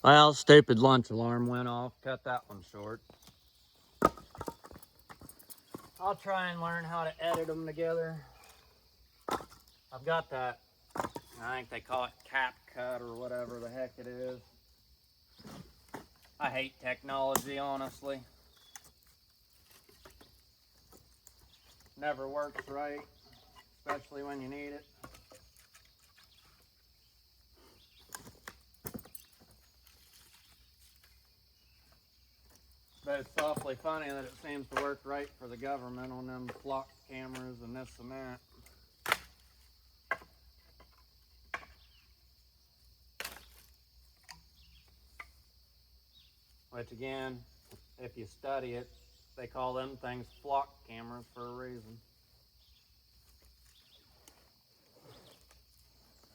Well, stupid lunch alarm went off. Cut that one short. I'll try and learn how to edit them together. I've got that, I think they call it CapCut or whatever the heck it is. I hate technology, honestly. Never works right, especially when you need it. But it's awfully funny that it seems to work right for the government on them flock cameras and this and that. Which again, if you study it, they call them things flock cameras for a reason.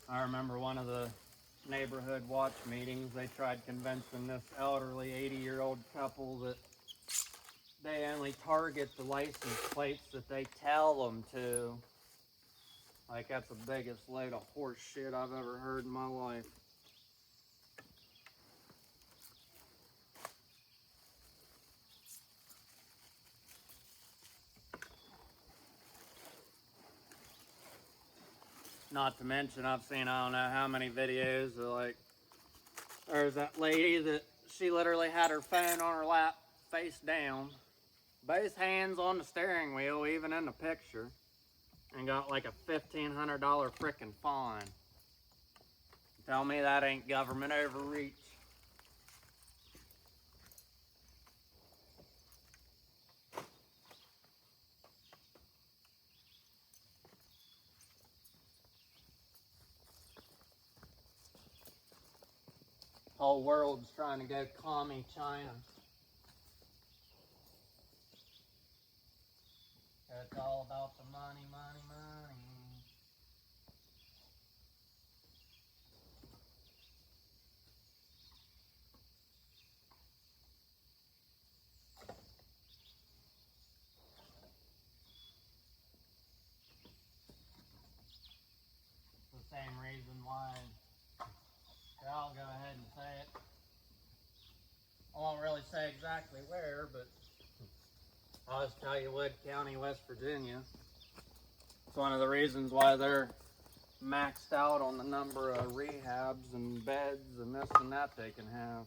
I remember one of the neighborhood watch meetings, they tried convincing this elderly 80-year-old couple that they only target the license plates that they tell them to. Like, that's the biggest load of horse shit I've ever heard in my life. Not to mention, I've seen I don't know how many videos of, like, there's that lady that she literally had her phone on her lap, face down, both hands on the steering wheel, even in the picture, and got like a $1,500 frickin' fine. Tell me that ain't government overreach. Whole world's trying to go commie China. It's all about the money, money, money. It's the same reason why, I'll go ahead and say it. I won't really say exactly where, but I'll just tell you Wood County, West Virginia. It's one of the reasons why they're maxed out on the number of rehabs and beds and this and that they can have.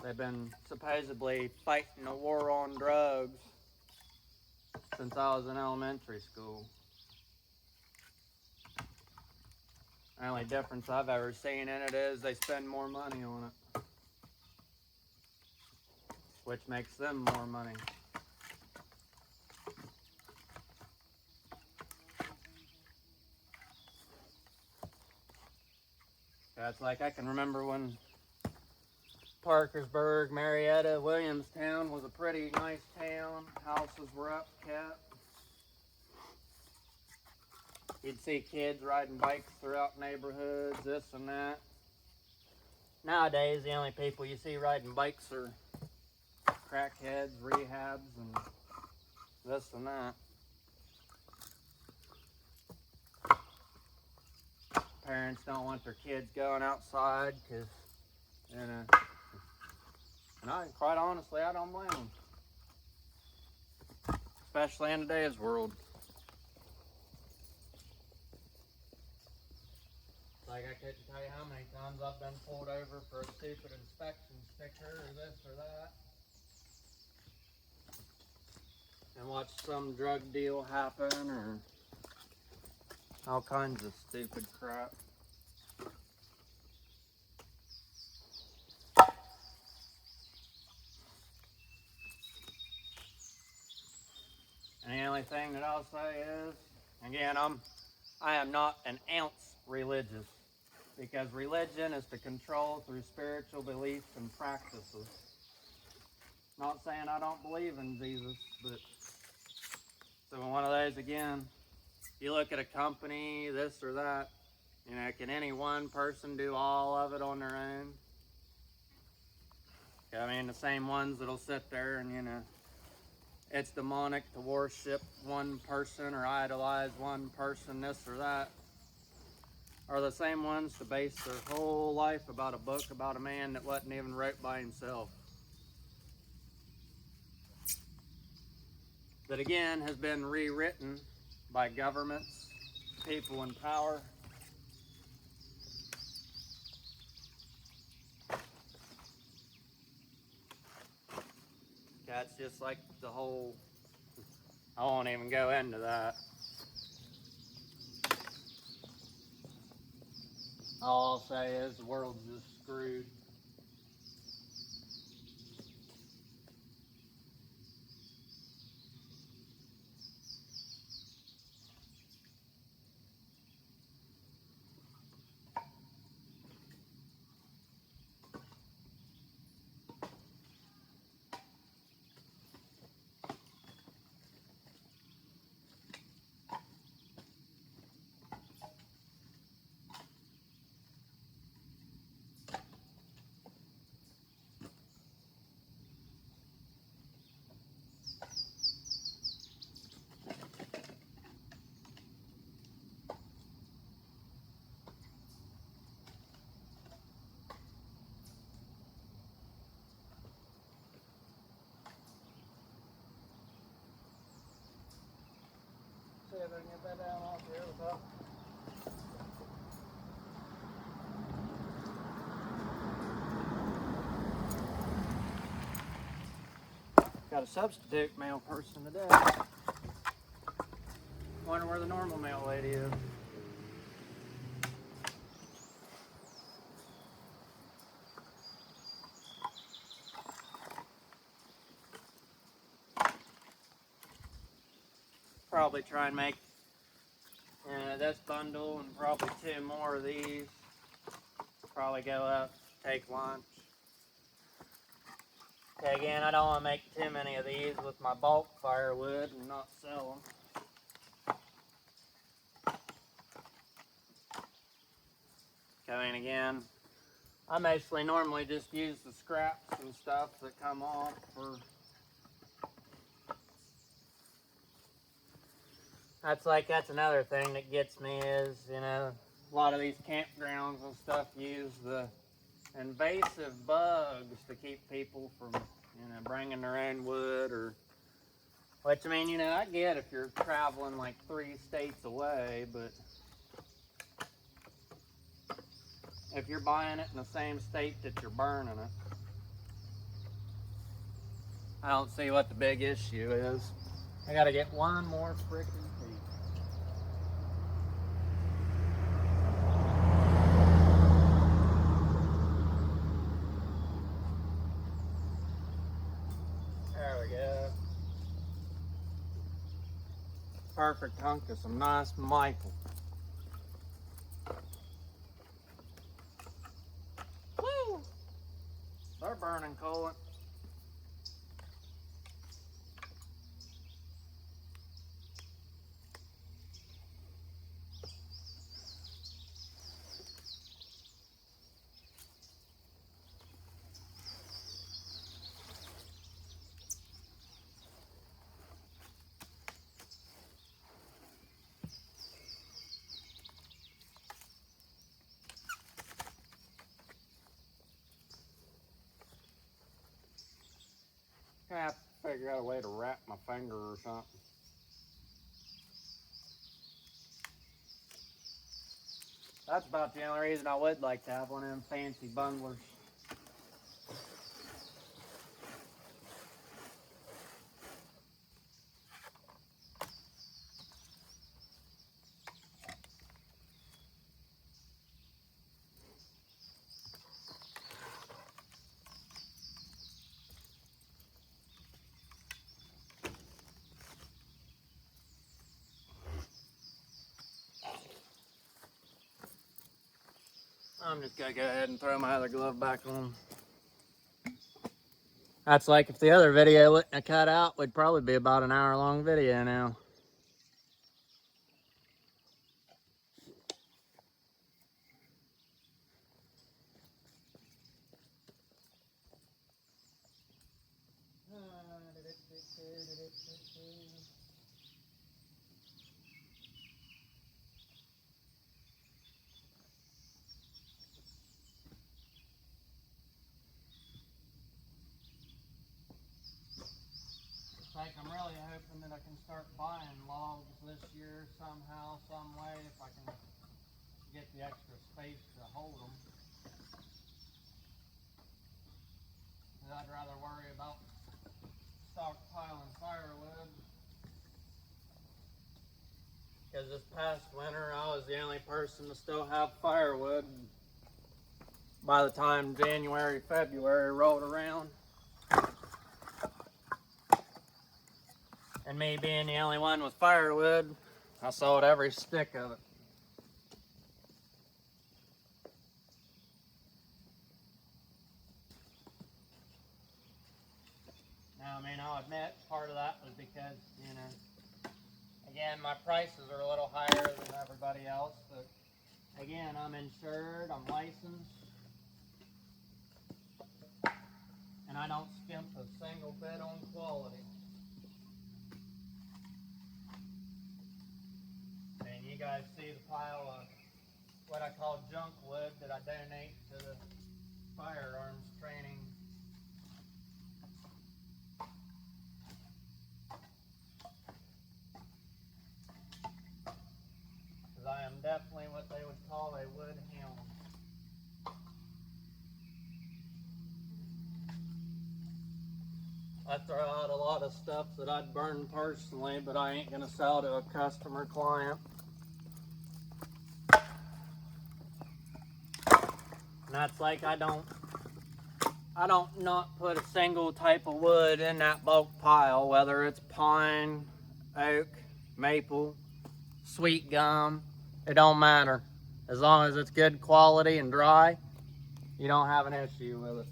They've been supposedly fighting a war on drugs since I was in elementary school. The only difference I've ever seen in it is they spend more money on it, which makes them more money. That's like, I can remember when Parkersburg, Marietta, Williamstown was a pretty nice town. Houses were upkept. You'd see kids riding bikes throughout neighborhoods, this and that. Nowadays, the only people you see riding bikes are crackheads, rehabs, and this and that. Parents don't want their kids going outside because, and quite honestly, I don't blame them. Especially in today's world. Like, I couldn't tell you how many times I've been pulled over for a stupid inspection sticker or this or that. And watched some drug deal happen or all kinds of stupid crap. And the only thing that I'll say is, again, I am not an ounce religious, because religion is to control through spiritual beliefs and practices. Not saying I don't believe in Jesus, but so one of those, again, you look at a company, this or that, can any one person do all of it on their own? I mean, the same ones that'll sit there and, it's demonic to worship one person or idolize one person, this or that. are the same ones to base their whole life about a book about a man that wasn't even wrote by himself. That again has been rewritten by governments, people in power. That's just like the whole, I won't even go into that. All I'll say is the world's just screwed. See if I can get that down off here without. Got a substitute male person today. Wonder where the normal male lady is. Probably try and make this bundle and probably 2 more of these. Probably go up, take lunch. Okay, again, I don't want to make too many of these with my bulk firewood and not sell them. Okay, and again, I mostly normally just use the scraps and stuff that come off for. That's another thing that gets me is, a lot of these campgrounds and stuff use the invasive bugs to keep people from, bringing their own wood or, which, I get if you're traveling like 3 states away, but if you're buying it in the same state that you're burning it, I don't see what the big issue is. I gotta get one more freaking piece. There we go. Perfect hunk of some nice maple. Woo! They're burning coolant. I have to figure out a way to wrap my finger or something. That's about the only reason I would like to have one of them fancy bundlers. I'm just gonna go ahead and throw my other glove back on. That's like if the other video wouldn't have cut out, would probably be about an hour-long video now. like I'm really hoping that I can start buying logs this year somehow, some way, if I can get the extra space to hold them. I'd rather worry about stockpiling firewood. Because this past winter, I was the only person to still have firewood by the time January, February rolled around. And me being the only one with firewood, I sold every stick of it. Now, I mean, I'll admit part of that was because, you know, again, my prices are a little higher than everybody else, but again, I'm insured, I'm licensed, and I don't skimp a single bit on quality. And you guys see the pile of what I call junk wood that I donate to the firearms training. Because I am definitely what they would call a wood hound. I throw out a lot of stuff that I'd burn personally, but I ain't gonna sell to a customer client. And that's like I don't not put a single type of wood in that bulk pile, whether it's pine, oak, maple, sweet gum, it don't matter. As long as it's good quality and dry, you don't have an issue with it.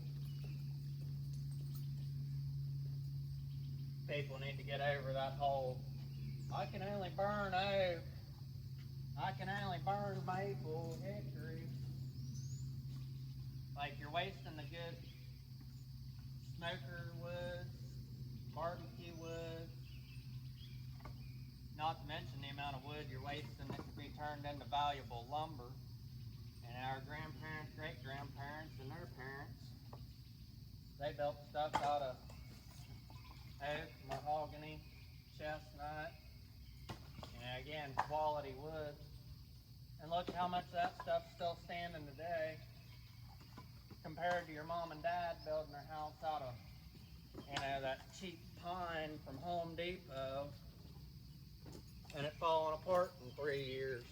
People need to get over that whole, I can only burn oak, I can only burn maple, hickory. Like, you're wasting the good smoker wood, barbecue wood, not to mention the amount of wood you're wasting that could be turned into valuable lumber. And our grandparents, great-grandparents, and their parents, they built stuff out of oak, mahogany, chestnut, and again, quality wood. And look how much that stuff's still standing today compared to your mom and dad building their house out of, you know, that cheap pine from Home Depot, and it falling apart in 3 years.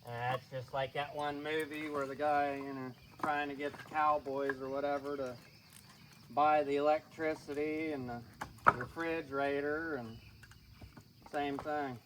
And it's just like that one movie where the guy, you know, trying to get the cowboys or whatever to buy the electricity and the refrigerator, and same thing.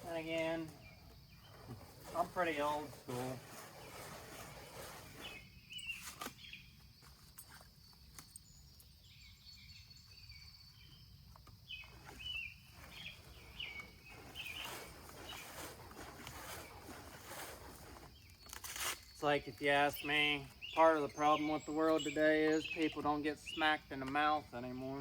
And again, I'm pretty old school. It's like, if you ask me, part of the problem with the world today is people don't get smacked in the mouth anymore.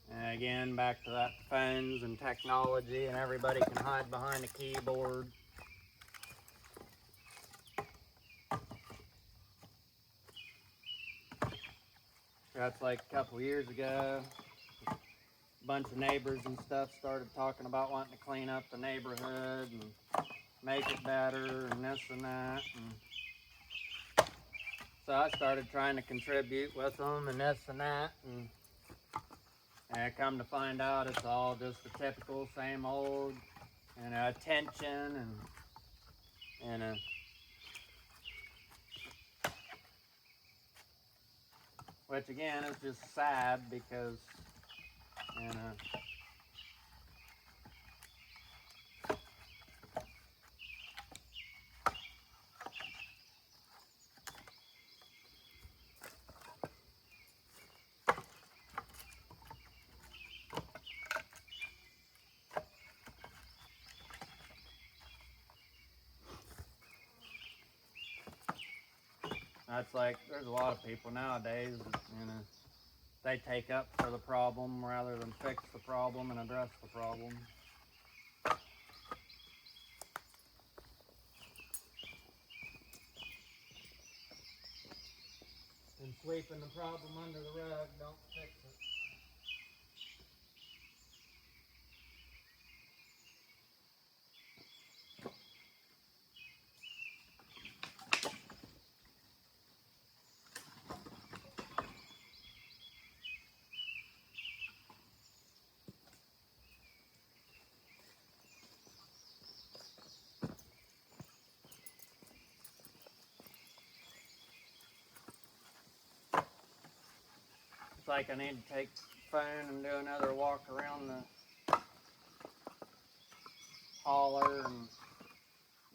And again, back to that phones and technology, and everybody can hide behind a keyboard. That's like a couple years ago. A bunch of neighbors and stuff started talking about wanting to clean up the neighborhood and make it better and this and that. And so I started trying to contribute with them and this and that. And I come to find out it's all just the typical same old, attention and which again is just sad because, that's like, there's a lot of people nowadays that, they take up for the problem rather than fix the problem and address the problem. And sweeping the problem under the rug don't fix it. It's like I need to take the phone and do another walk around the holler and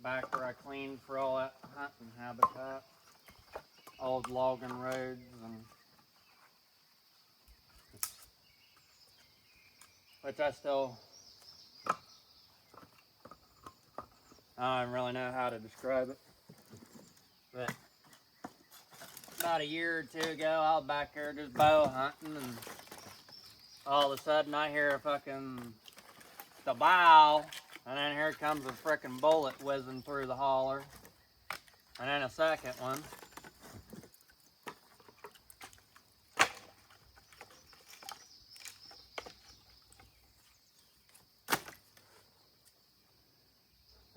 back where I cleaned for all that hunting habitat. Old logging roads, and which I don't really know how to describe it. But about a year or two ago, I was back there just bow hunting, and all of a sudden I hear a fucking bow, and then here comes a frickin' bullet whizzing through the holler, and then a second one.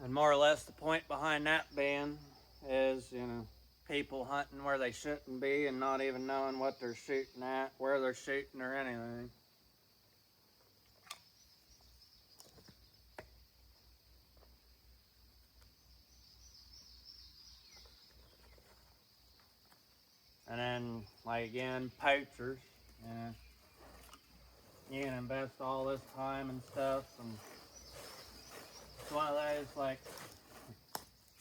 And more or less the point behind that being is, people hunting where they shouldn't be and not even knowing what they're shooting at, where they're shooting, or anything. And then, like again, poachers, you can invest all this time and stuff, and it's one of those, like,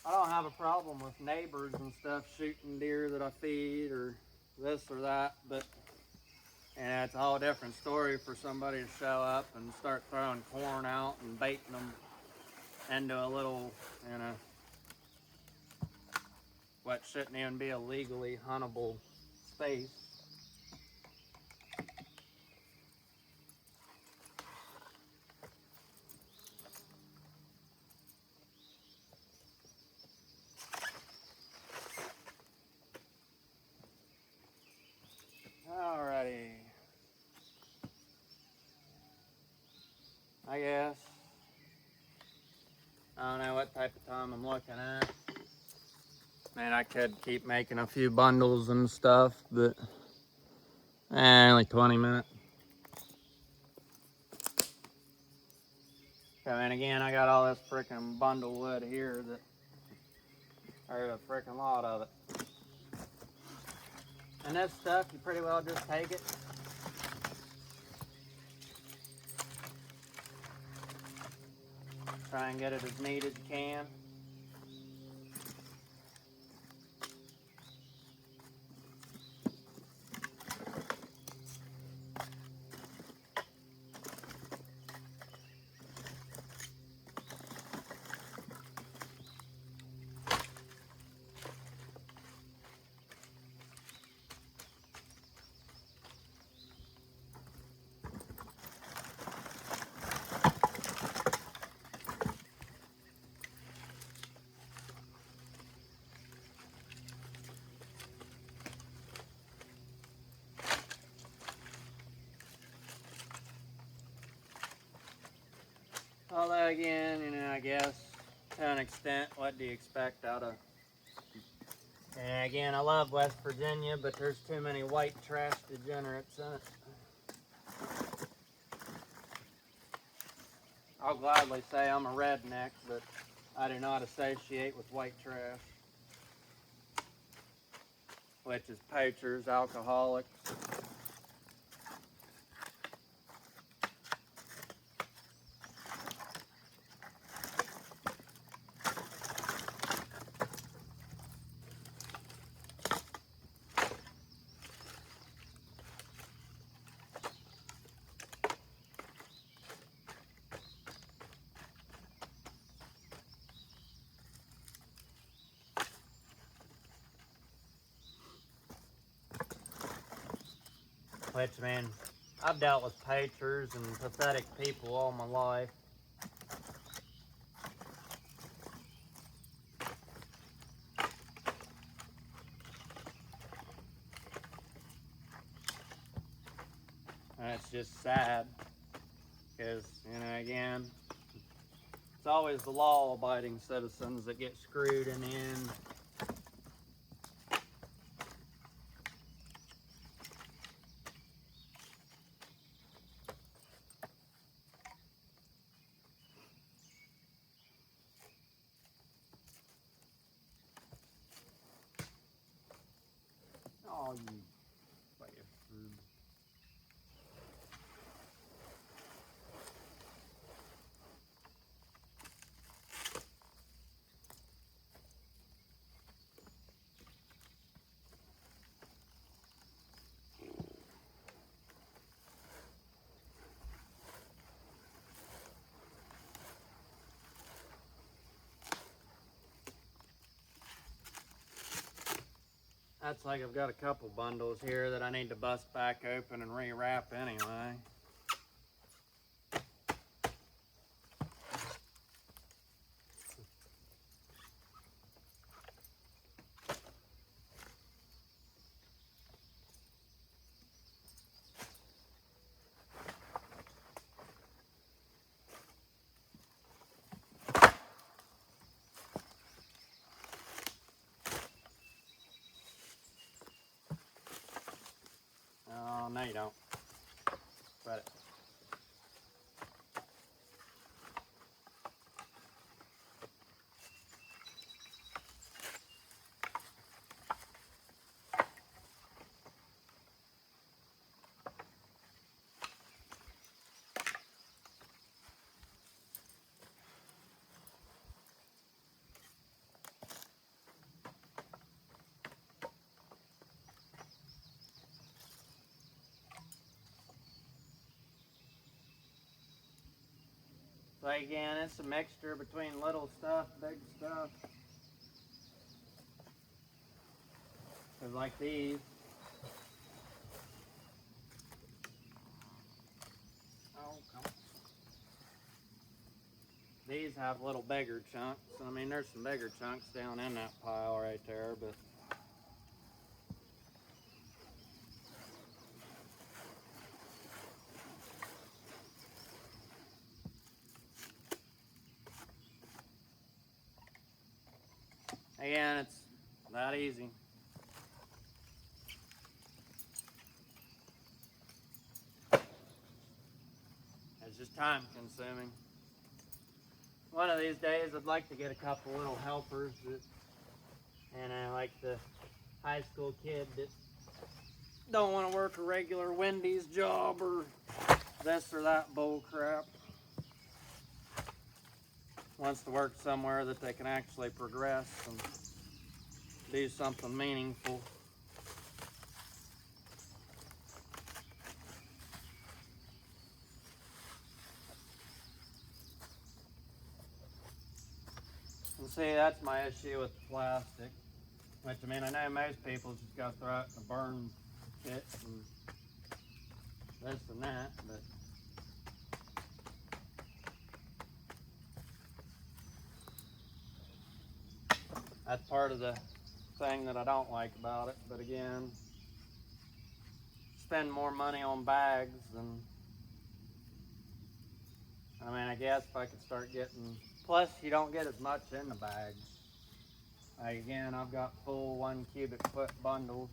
I don't have a problem with neighbors and stuff shooting deer that I feed or this or that, but it's a whole different story for somebody to show up and start throwing corn out and baiting them into a little, what shouldn't even be a legally huntable space. Alrighty. I guess. I don't know what type of time I'm looking at. Man, I could keep making a few bundles and stuff, but only 20 minutes. And again, I got all this freaking bundle wood here that there's a freaking lot of it. And this stuff, you pretty well just take it. Try and get it as neat as you can. again, I guess to an extent, what do you expect out of? And again, I love West Virginia, but there's too many white trash degenerates in it. I'll gladly say I'm a redneck, but I do not associate with white trash, which is poachers, alcoholics. Which, man, I've dealt with poachers and pathetic people all my life. And it's just sad, because, again, it's always the law-abiding citizens that get screwed in the end. Oh, you bastard. That's like I've got a couple bundles here that I need to bust back open and rewrap anyway. Oh, no you don't. Spread it. So again, it's a mixture between little stuff, big stuff. Cause like these. Oh, come on. These have little bigger chunks. I mean, there's some bigger chunks down in that pile right there, but again, it's that easy. It's just time consuming. One of these days, I'd like to get a couple little helpers that, like the high school kid that don't want to work a regular Wendy's job or this or that bull crap. Wants to work somewhere that they can actually progress and do something meaningful. And see, that's my issue with plastic. Which, I mean, I know most people just got to throw it in a burn pit and this and that, but that's part of the thing that I don't like about it. But again, spend more money on bags than I mean, I guess if I could start getting, plus you don't get as much in the bags. Again, I've got full 1 cubic foot bundles.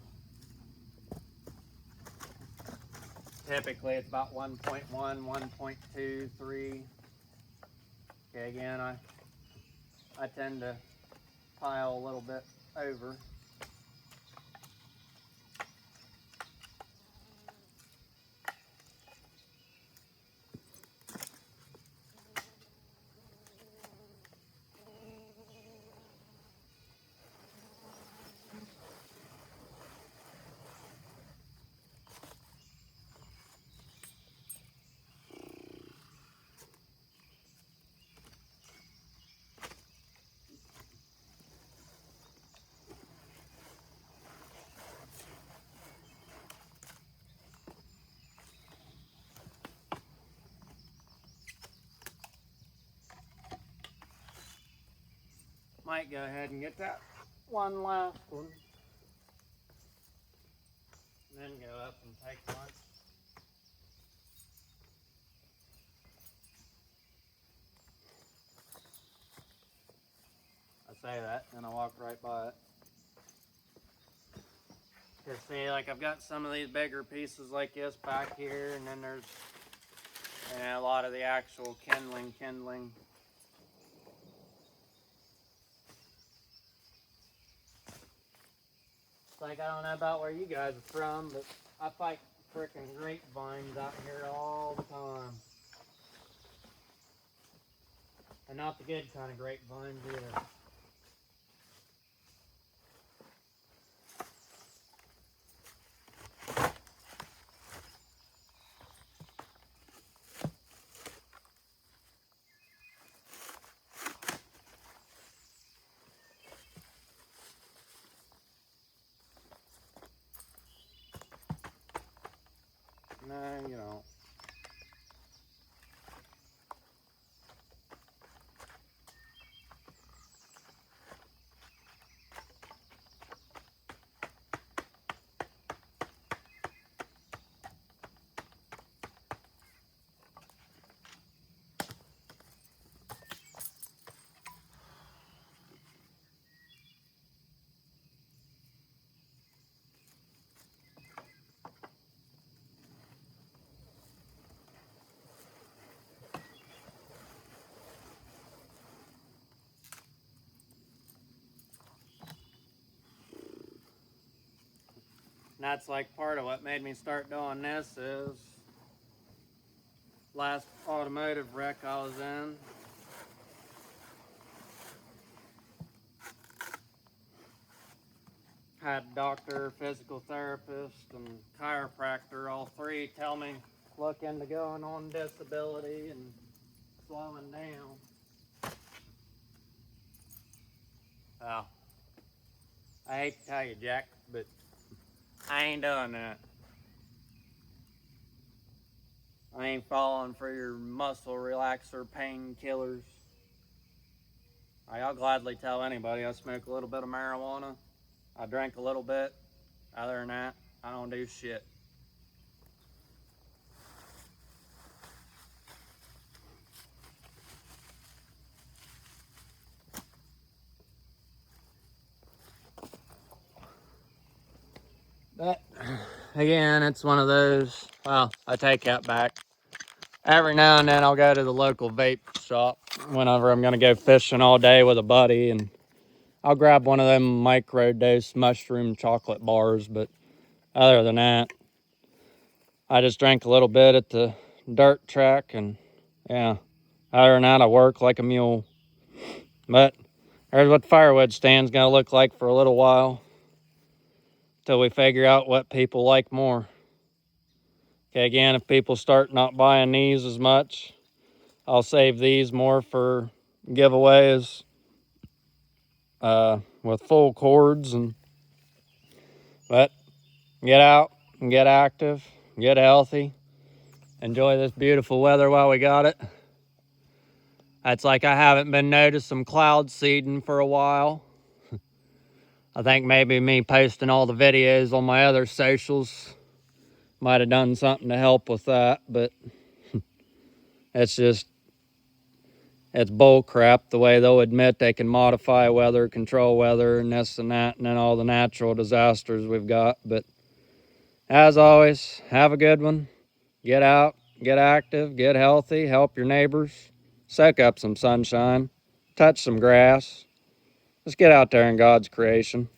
Typically it's about 1.1, 1.2, 3. Okay, again, I tend to pile a little bit over. Might go ahead and get that one last one. And then go up and take lunch. I say that and I walk right by it. Cause see, like I've got some of these bigger pieces like this back here, and then there's a lot of the actual kindling. It's like, I don't know about where you guys are from, but I fight freaking grapevines out here all the time. And not the good kind of grapevines either. No, you don't. And that's like part of what made me start doing this is last automotive wreck I was in. Had doctor, physical therapist, and chiropractor, all three tell me look into going on disability and slowing down. Well, I hate to tell you, Jack, but I ain't doing that. I ain't falling for your muscle relaxer painkillers. I'll gladly tell anybody I smoke a little bit of marijuana. I drink a little bit. Other than that, I don't do shit. But again, it's one of those, well, I take that back. Every now and then I'll go to the local vape shop whenever I'm gonna go fishing all day with a buddy, and I'll grab one of them micro-dose mushroom chocolate bars. But other than that, I just drank a little bit at the dirt track, and yeah, other than that, I work like a mule. But there's what the firewood stand's gonna look like for a little while till we figure out what people like more. Okay, again, if people start not buying these as much, I'll save these more for giveaways with full cords. But get out and get active, get healthy, enjoy this beautiful weather while we got it. It's like I haven't been noticing some cloud seeding for a while. I think maybe me posting all the videos on my other socials might have done something to help with that, but it's just it's bull crap the way they'll admit they can modify weather, control weather, and this and that, and then all the natural disasters we've got. But as always, have a good one. Get out, get active, get healthy, help your neighbors, soak up some sunshine, touch some grass. Let's get out there in God's creation.